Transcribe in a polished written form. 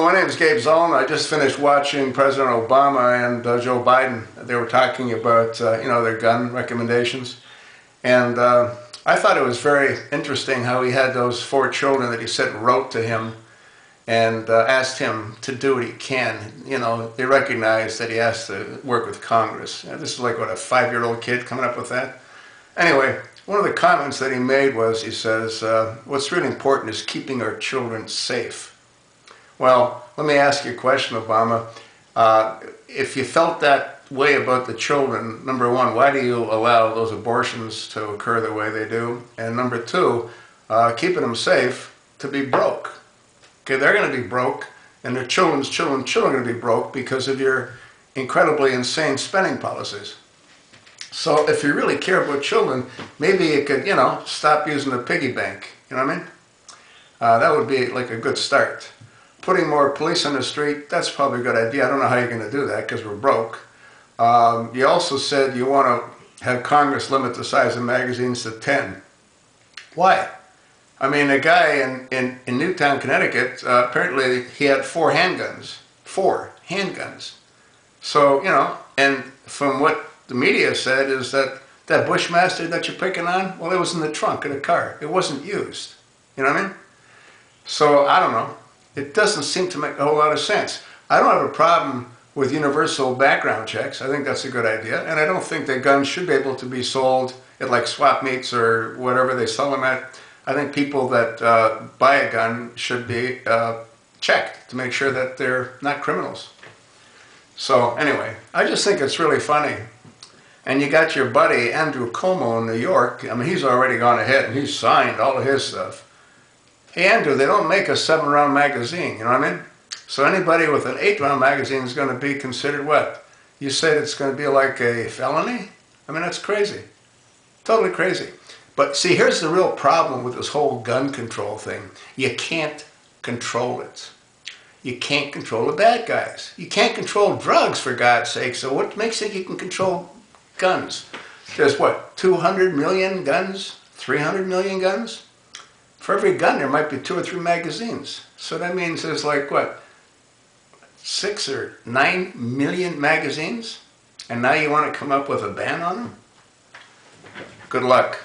my name is Gabe Zollner. I just finished watching President Obama and Joe Biden. They were talking about, their gun recommendations. And I thought it was very interesting how he had those 4 children that he said wrote to him and asked him to do what he can. You know, they recognize that he has to work with Congress. This is like, what, a 5-year-old kid coming up with that? Anyway, one of the comments that he made was, he says, what's really important is keeping our children safe. Well, let me ask you a question, Obama. If you felt that way about the children, number one, why do you allow those abortions to occur the way they do? And number two, keeping them safe to be broke. Okay, they're going to be broke, and their children's children are going to be broke because of your incredibly insane spending policies. So if you really care about children, maybe you could, stop using the piggy bank. You know what I mean? That would be like a good start. Putting more police on the street, that's probably a good idea. I don't know how you're going to do that because we're broke. You also said you want to have Congress limit the size of magazines to 10. Why? I mean, a guy in Newtown, Connecticut, apparently he had 4 handguns. 4 handguns. So, and from what the media said is that Bushmaster that you're picking on, well, it was in the trunk of the car. It wasn't used. You know what I mean? So, I don't know. It doesn't seem to make a whole lot of sense. I don't have a problem with universal background checks. I think that's a good idea. And I don't think that guns should be able to be sold at like swap meets or whatever they sell them at. I think people that buy a gun should be checked to make sure that they're not criminals. So anyway, I just think it's really funny. And you got your buddy Andrew Cuomo in New York. I mean, he's already gone ahead and he's signed all of his stuff. Hey Andrew, they don't make a 7-round magazine, you know what I mean? So anybody with an 8-round magazine is going to be considered what? You said it's going to be like a felony? I mean, that's crazy. Totally crazy. But see, here's the real problem with this whole gun control thing. You can't control it. You can't control the bad guys. You can't control drugs, for God's sake. So what makes it you can control guns? There's what, 200 million guns? 300 million guns? For every gun, there might be 2 or 3 magazines. So that means there's like, what, 6 or 9 million magazines? And now you want to come up with a ban on them? Good luck.